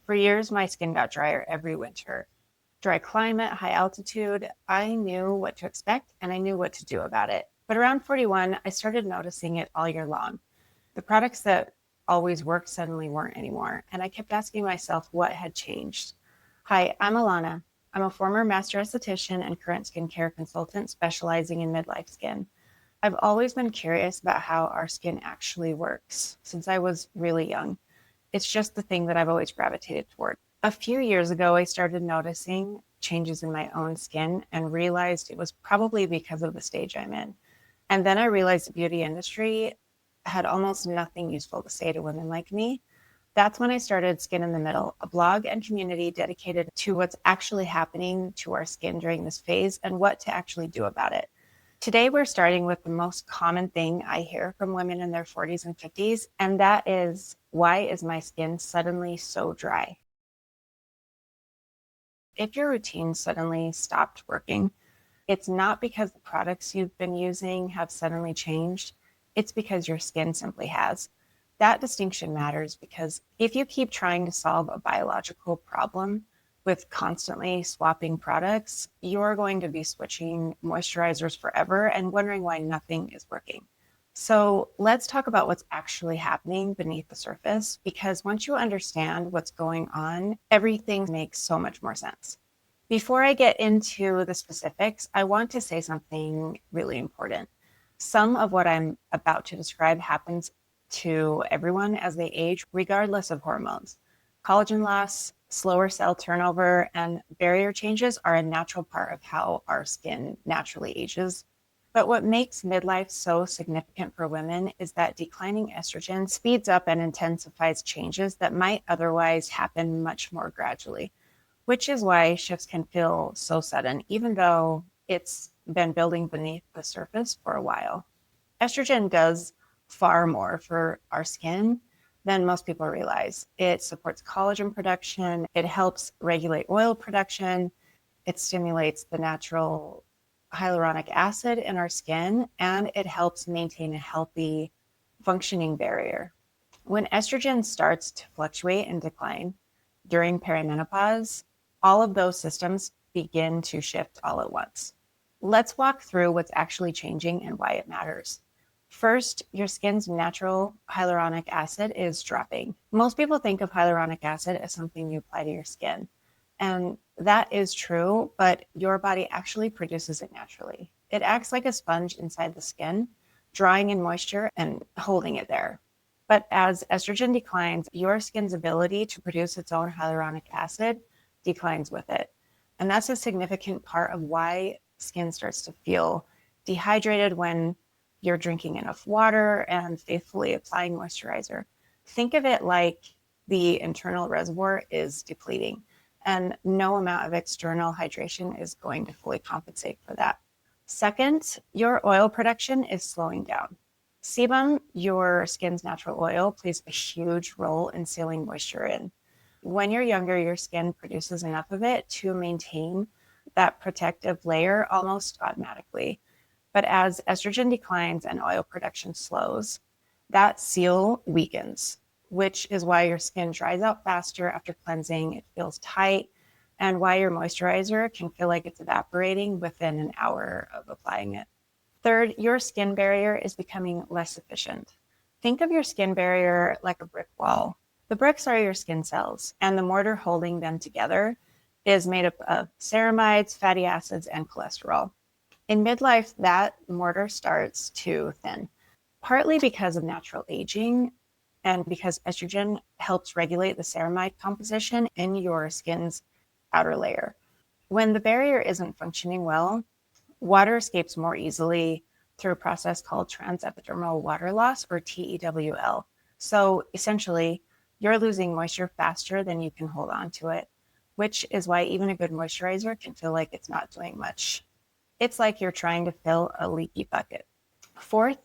For years, my skin got drier every winter. Dry climate, high altitude, I knew what to expect and I knew what to do about it. But around 41, I started noticing it all year long. The products that always worked suddenly weren't anymore. And I kept asking myself what had changed. Hi, I'm Alana. I'm a former master esthetician and current skincare consultant specializing in midlife skin. I've always been curious about how our skin actually works since I was really young. It's just the thing that I've always gravitated toward. A few years ago, I started noticing changes in my own skin and realized it was probably because of the stage I'm in. And then I realized the beauty industry had almost nothing useful to say to women like me. That's when I started Skin in the Middle, a blog and community dedicated to what's actually happening to our skin during this phase and what to actually do about it. Today, we're starting with the most common thing I hear from women in their 40s and 50s, and that is, why is my skin suddenly so dry? If your routine suddenly stopped working, it's not because the products you've been using have suddenly changed. It's because your skin simply has. That distinction matters because if you keep trying to solve a biological problem with constantly swapping products, you're going to be switching moisturizers forever and wondering why nothing is working. So let's talk about what's actually happening beneath the surface, because once you understand what's going on, everything makes so much more sense. Before I get into the specifics, I want to say something really important. Some of what I'm about to describe happens to everyone as they age, regardless of hormones. Collagen loss, slower cell turnover, and barrier changes are a natural part of how our skin naturally ages. But what makes midlife so significant for women is that declining estrogen speeds up and intensifies changes that might otherwise happen much more gradually, which is why shifts can feel so sudden, even though it's been building beneath the surface for a while. Estrogen does far more for our skin than most people realize. It supports collagen production, it helps regulate oil production, it stimulates the natural hyaluronic acid in our skin, and it helps maintain a healthy, functioning barrier. When estrogen starts to fluctuate and decline during perimenopause, all of those systems begin to shift all at once. Let's walk through what's actually changing and why it matters. First, your skin's natural hyaluronic acid is dropping. Most people think of hyaluronic acid as something you apply to your skin. And that is true, but your body actually produces it naturally. It acts like a sponge inside the skin, drawing in moisture and holding it there. But as estrogen declines, your skin's ability to produce its own hyaluronic acid declines with it. And that's a significant part of why skin starts to feel dehydrated when you're drinking enough water and faithfully applying moisturizer. Think of it like the internal reservoir is depleting, and no amount of external hydration is going to fully compensate for that. Second, your oil production is slowing down. Sebum, your skin's natural oil, plays a huge role in sealing moisture in. When you're younger, your skin produces enough of it to maintain that protective layer almost automatically. But as estrogen declines and oil production slows, that seal weakens, which is why your skin dries out faster after cleansing, it feels tight, and why your moisturizer can feel like it's evaporating within an hour of applying it. Third, your skin barrier is becoming less efficient. Think of your skin barrier like a brick wall. The bricks are your skin cells, and the mortar holding them together is made up of ceramides, fatty acids, and cholesterol. In midlife, that mortar starts to thin, partly because of natural aging and because estrogen helps regulate the ceramide composition in your skin's outer layer. When the barrier isn't functioning well, water escapes more easily through a process called transepidermal water loss, or TEWL. So essentially, you're losing moisture faster than you can hold on to it, which is why even a good moisturizer can feel like it's not doing much. It's like you're trying to fill a leaky bucket. Fourth,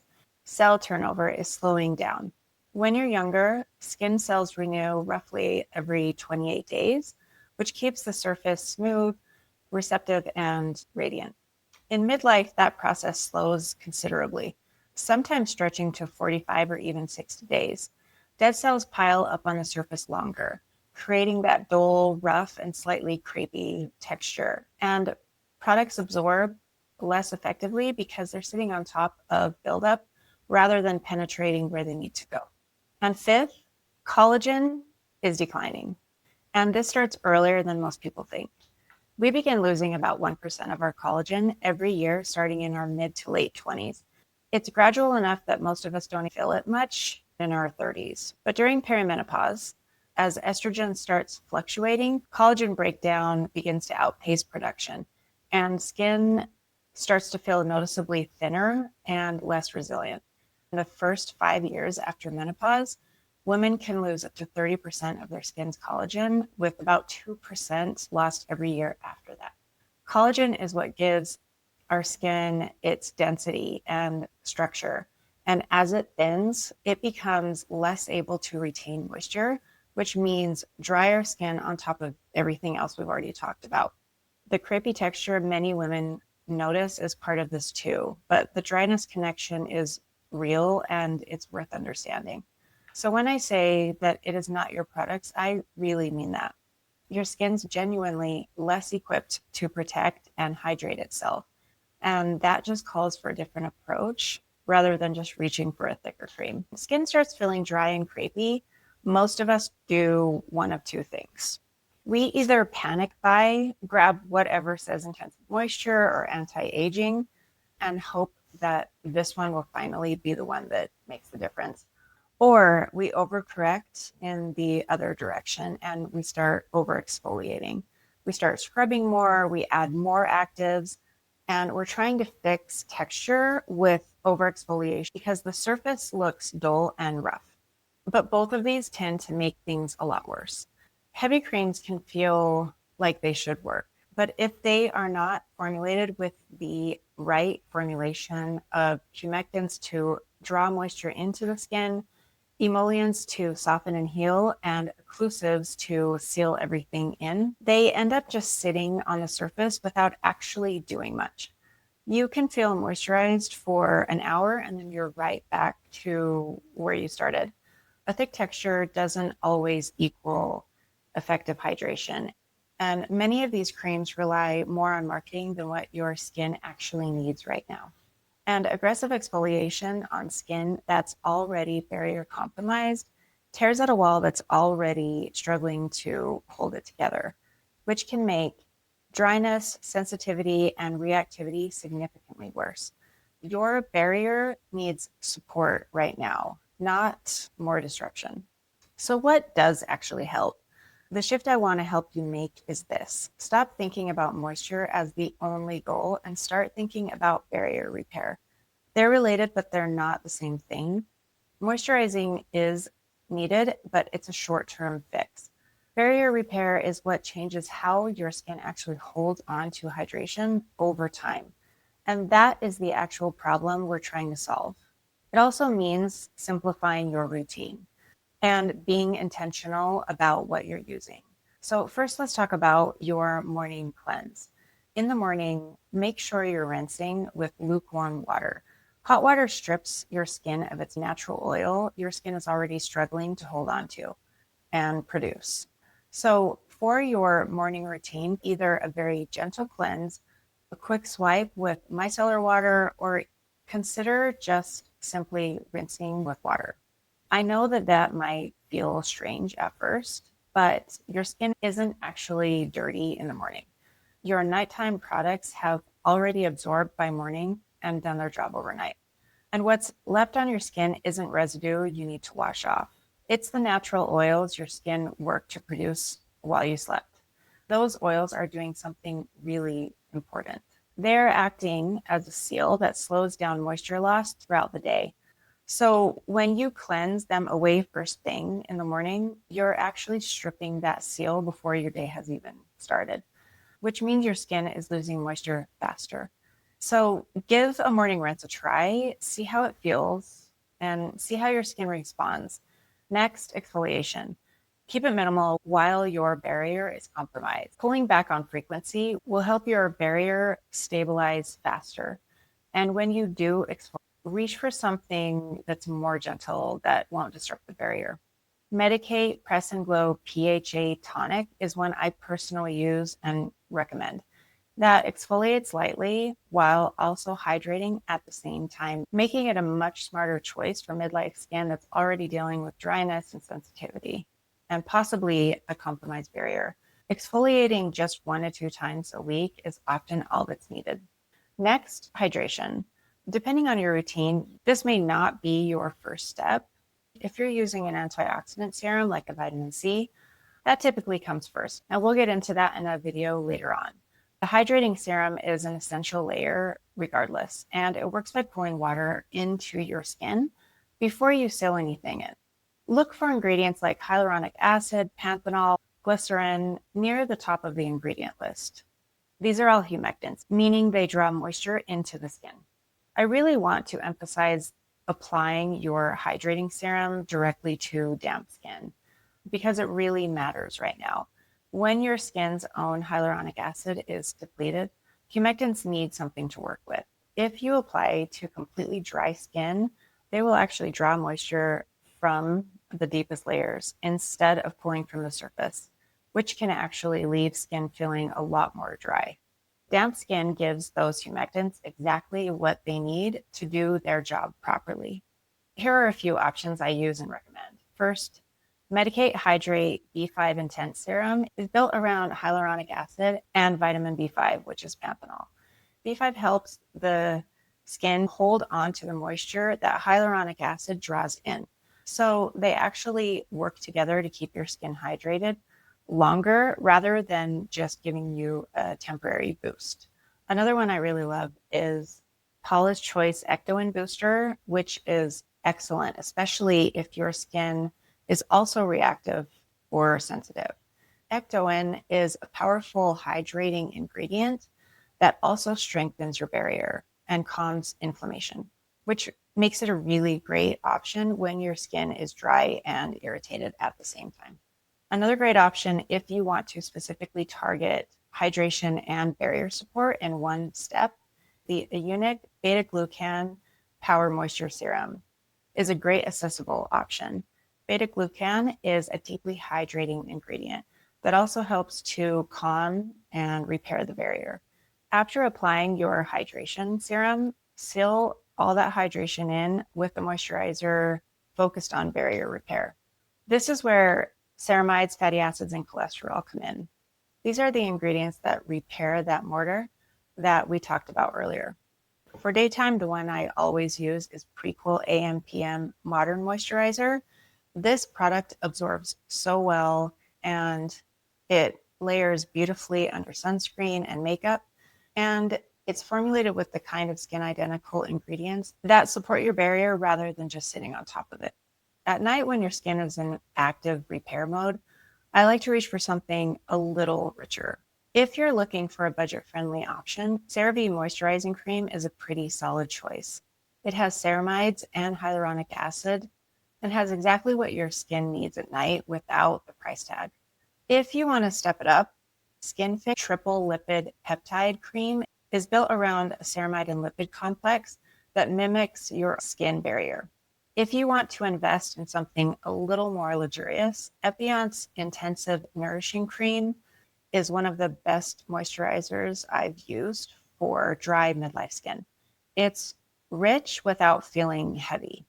cell turnover is slowing down. When you're younger, skin cells renew roughly every 28 days, which keeps the surface smooth, receptive, and radiant. In midlife, that process slows considerably, sometimes stretching to 45 or even 60 days. Dead cells pile up on the surface longer, creating that dull, rough, and slightly crepey texture. And products absorb less effectively because they're sitting on top of buildup rather than penetrating where they need to go. And fifth, collagen is declining. And this starts earlier than most people think. We begin losing about 1% of our collagen every year, starting in our mid to late 20s. It's gradual enough that most of us don't feel it much in our 30s. But during perimenopause, as estrogen starts fluctuating, collagen breakdown begins to outpace production, and skin starts to feel noticeably thinner and less resilient. In the first 5 years after menopause, women can lose up to 30% of their skin's collagen, with about 2% lost every year after that. Collagen is what gives our skin its density and structure. And as it thins, it becomes less able to retain moisture, which means drier skin on top of everything else we've already talked about. The crepey texture many women notice is part of this too, but the dryness connection is real and it's worth understanding. So when I say that it is not your products, I really mean that. Your skin's genuinely less equipped to protect and hydrate itself. And that just calls for a different approach rather than just reaching for a thicker cream. Skin starts feeling dry and crepey. Most of us do one of two things. We either panic buy, grab whatever says intensive moisture or anti-aging, and hope that this one will finally be the one that makes the difference. Or we overcorrect in the other direction and we start over exfoliating. We start scrubbing more, we add more actives, and we're trying to fix texture with over exfoliation because the surface looks dull and rough. But both of these tend to make things a lot worse. Heavy creams can feel like they should work, but if they are not formulated with the right formulation of humectants to draw moisture into the skin, emollients to soften and heal, and occlusives to seal everything in, they end up just sitting on the surface without actually doing much. You can feel moisturized for an hour and then you're right back to where you started. A thick texture doesn't always equal effective hydration. And many of these creams rely more on marketing than what your skin actually needs right now. And aggressive exfoliation on skin that's already barrier compromised tears out a wall that's already struggling to hold it together, which can make dryness, sensitivity, and reactivity significantly worse. Your barrier needs support right now, not more disruption. So, what does actually help? The shift I want to help you make is this. Stop thinking about moisture as the only goal and start thinking about barrier repair. They're related, but they're not the same thing. Moisturizing is needed, but it's a short-term fix. Barrier repair is what changes how your skin actually holds on to hydration over time. And that is the actual problem we're trying to solve. It also means simplifying your routine and being intentional about what you're using. So first, let's talk about your morning cleanse. In the morning, make sure you're rinsing with lukewarm water. Hot water strips your skin of its natural oil your skin is already struggling to hold on to and produce. So for your morning routine, either a very gentle cleanse, a quick swipe with micellar water, or consider just simply rinsing with water. I know that that might feel strange at first, but your skin isn't actually dirty in the morning. Your nighttime products have already absorbed by morning and done their job overnight. And what's left on your skin isn't residue you need to wash off. It's the natural oils your skin worked to produce while you slept. Those oils are doing something really important. They're acting as a seal that slows down moisture loss throughout the day. So when you cleanse them away first thing in the morning, you're actually stripping that seal before your day has even started, which means your skin is losing moisture faster. So give a morning rinse a try, see how it feels, and see how your skin responds. Next, exfoliation. Keep it minimal while your barrier is compromised. Pulling back on frequency will help your barrier stabilize faster. And when you do exfoliate, reach for something that's more gentle that won't disrupt the barrier. Medicate Press and Glow PHA Tonic is one I personally use and recommend. That exfoliates lightly while also hydrating at the same time, making it a much smarter choice for midlife skin that's already dealing with dryness and sensitivity, and possibly a compromised barrier. Exfoliating just 1 to 2 times a week is often all that's needed. Next, hydration. Depending on your routine, this may not be your first step. If you're using an antioxidant serum like a vitamin C, that typically comes first. And we'll get into that in a video later on. The hydrating serum is an essential layer regardless, and it works by pouring water into your skin before you seal anything in. Look for ingredients like hyaluronic acid, panthenol, glycerin near the top of the ingredient list. These are all humectants, meaning they draw moisture into the skin. I really want to emphasize applying your hydrating serum directly to damp skin because it really matters right now. When your skin's own hyaluronic acid is depleted, humectants need something to work with. If you apply to completely dry skin, they will actually draw moisture from the deepest layers instead of pulling from the surface, which can actually leave skin feeling a lot more dry. Damp skin gives those humectants exactly what they need to do their job properly. Here are a few options I use and recommend. First, Medicate Hydrate B5 Intense Serum is built around hyaluronic acid and vitamin B5, which is panthenol. B5 helps the skin hold on to the moisture that hyaluronic acid draws in. So they actually work together to keep your skin hydrated longer rather than just giving you a temporary boost. Another one I really love is Paula's Choice Ecto-In Booster, which is excellent, especially if your skin is also reactive or sensitive. Ecto-In is a powerful hydrating ingredient that also strengthens your barrier and calms inflammation, which makes it a really great option when your skin is dry and irritated at the same time. Another great option if you want to specifically target hydration and barrier support in one step, the Unique Beta Glucan Power Moisture Serum is a great accessible option. Beta glucan is a deeply hydrating ingredient that also helps to calm and repair the barrier. After applying your hydration serum, seal all that hydration in with the moisturizer focused on barrier repair. This is where ceramides, fatty acids, and cholesterol come in. These are the ingredients that repair that mortar that we talked about earlier. For daytime, the one I always use is Prequel AM/PM Modern Moisturizer. This product absorbs so well and it layers beautifully under sunscreen and makeup. And it's formulated with the kind of skin identical ingredients that support your barrier rather than just sitting on top of it. At night, when your skin is in active repair mode, I like to reach for something a little richer. If you're looking for a budget-friendly option, CeraVe Moisturizing Cream is a pretty solid choice. It has ceramides and hyaluronic acid and has exactly what your skin needs at night without the price tag. If you want to step it up, SkinFit Triple Lipid Peptide Cream is built around a ceramide and lipid complex that mimics your skin barrier. If you want to invest in something a little more luxurious, Epion's Intensive Nourishing Cream is one of the best moisturizers I've used for dry midlife skin. It's rich without feeling heavy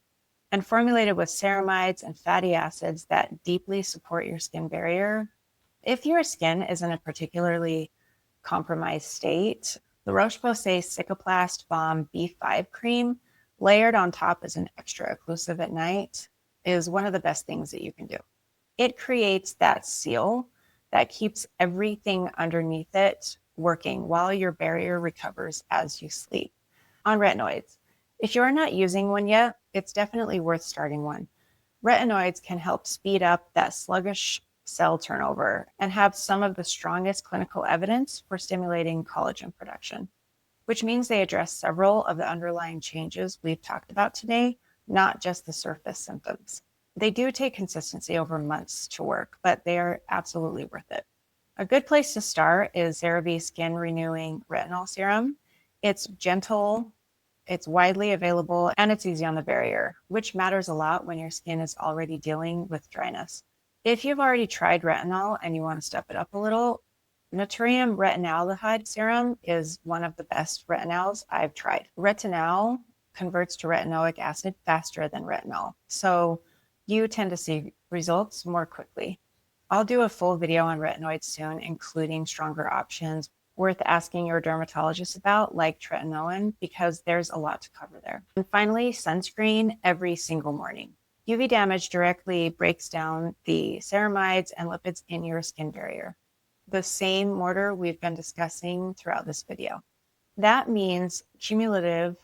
and formulated with ceramides and fatty acids that deeply support your skin barrier. If your skin is in a particularly compromised state, the Roche-Posay Cicaplast Balm B5 cream, layered on top as an extra occlusive at night, is one of the best things that you can do. It creates that seal that keeps everything underneath it working while your barrier recovers as you sleep. On retinoids, if you're not using one yet, it's definitely worth starting one. Retinoids can help speed up that sluggish cell turnover and have some of the strongest clinical evidence for stimulating collagen production, which means they address several of the underlying changes we've talked about today, not just the surface symptoms. They do take consistency over months to work, but they are absolutely worth it. A good place to start is CeraVe Skin Renewing Retinol Serum. It's gentle It's widely available and it's easy on the barrier, which matters a lot when your skin is already dealing with dryness. If you've already tried retinol and you want to step it up a little, Naturium retinaldehyde serum is one of the best retinols I've tried. Retinol converts to retinoic acid faster than retinol, so you tend to see results more quickly. I'll do a full video on retinoids soon, including stronger options worth asking your dermatologist about, like tretinoin, because there's a lot to cover there. And finally, sunscreen every single morning. UV damage directly breaks down the ceramides and lipids in your skin barrier, the same mortar we've been discussing throughout this video. That means cumulative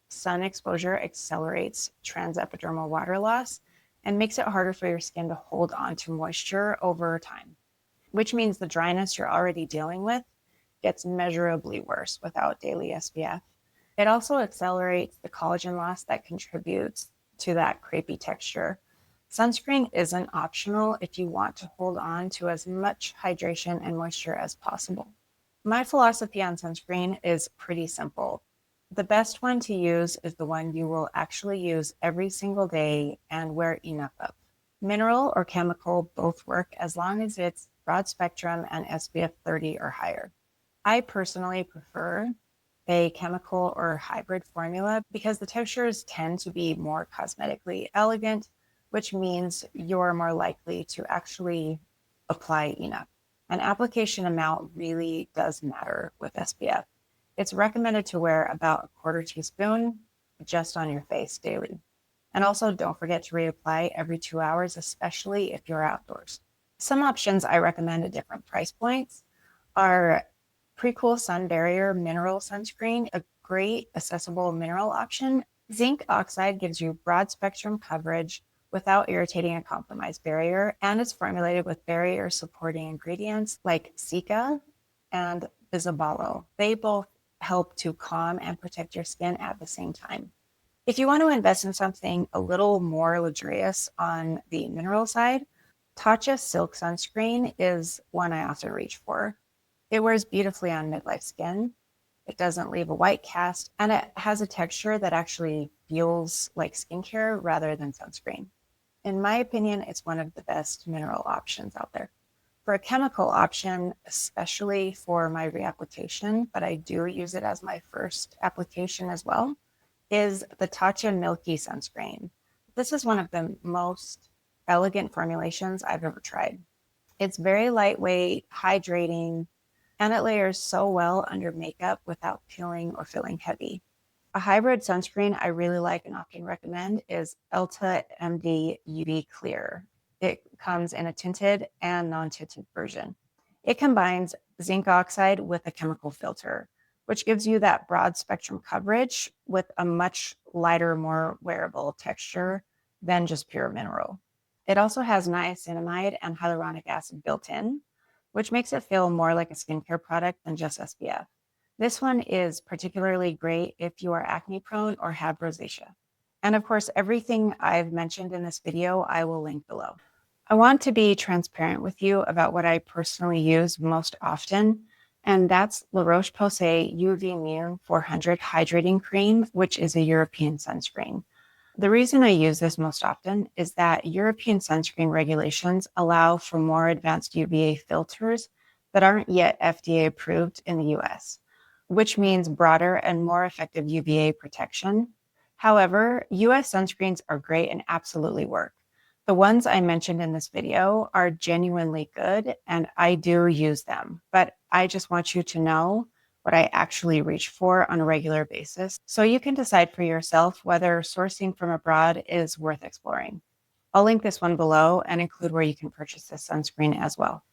sun exposure accelerates transepidermal water loss and makes it harder for your skin to hold on to moisture over time, which means the dryness you're already dealing with gets measurably worse without daily SPF. It also accelerates the collagen loss that contributes to that crepey texture. Sunscreen isn't optional if you want to hold on to as much hydration and moisture as possible. My philosophy on sunscreen is pretty simple. The best one to use is the one you will actually use every single day and wear enough of. Mineral or chemical both work as long as it's broad spectrum and SPF 30 or higher. I personally prefer a chemical or hybrid formula because the textures tend to be more cosmetically elegant, which means you're more likely to actually apply enough. An application amount really does matter with SPF. It's recommended to wear about a quarter teaspoon just on your face daily. And also don't forget to reapply every 2 hours, especially if you're outdoors. Some options I recommend at different price points are Pre-Cool Sun Barrier Mineral Sunscreen, a great accessible mineral option. Zinc oxide gives you broad spectrum coverage without irritating a compromised barrier, and it's formulated with barrier supporting ingredients like cica and bisabolol. They both help to calm and protect your skin at the same time. If you want to invest in something a little more luxurious on the mineral side, Tatcha Silk Sunscreen is one I often reach for. It wears beautifully on midlife skin. It doesn't leave a white cast, and it has a texture that actually feels like skincare rather than sunscreen. In my opinion, it's one of the best mineral options out there. For a chemical option, especially for my reapplication, but I do use it as my first application as well, is the Tatcha Milky Sunscreen. This is one of the most elegant formulations I've ever tried. It's very lightweight, hydrating, and it layers so well under makeup without peeling or feeling heavy. A hybrid sunscreen I really like and often recommend is Elta MD UV Clear. It comes in a tinted and non-tinted version. It combines zinc oxide with a chemical filter, which gives you that broad spectrum coverage with a much lighter, more wearable texture than just pure mineral. It also has niacinamide and hyaluronic acid built in, which makes it feel more like a skincare product than just SPF. This one is particularly great if you are acne prone or have rosacea. And of course, everything I've mentioned in this video, I will link below. I want to be transparent with you about what I personally use most often, and that's La Roche-Posay UVMune 400 Hydrating Cream, which is a European sunscreen. The reason I use this most often is that European sunscreen regulations allow for more advanced UVA filters that aren't yet FDA approved in the US, which means broader and more effective UVA protection. However, US sunscreens are great and absolutely work. The ones I mentioned in this video are genuinely good and I do use them, but I just want you to know what I actually reach for on a regular basis, so you can decide for yourself whether sourcing from abroad is worth exploring. I'll link this one below and include where you can purchase this sunscreen as well.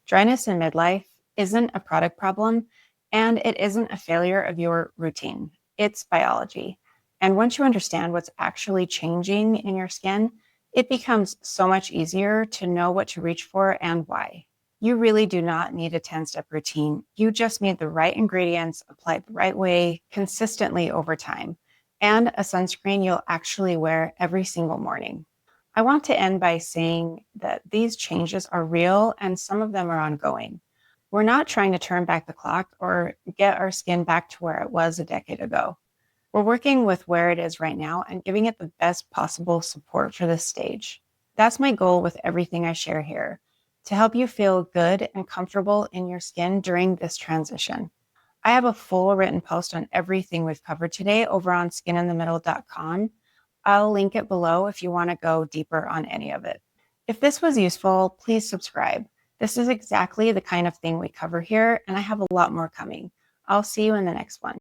Dryness in midlife isn't a product problem, and it isn't a failure of your routine. It's biology. And once you understand what's actually changing in your skin, it becomes so much easier to know what to reach for and why. You really do not need a 10-step routine. You just need the right ingredients applied the right way, consistently over time, and a sunscreen you'll actually wear every single morning. I want to end by saying that these changes are real and some of them are ongoing. We're not trying to turn back the clock or get our skin back to where it was a decade ago. We're working with where it is right now and giving it the best possible support for this stage. That's my goal with everything I share here, to help you feel good and comfortable in your skin during this transition. I have a full written post on everything we've covered today over on skininthemiddle.com. I'll link it below if you want to go deeper on any of it. If this was useful, please subscribe. This is exactly the kind of thing we cover here, and I have a lot more coming. I'll see you in the next one.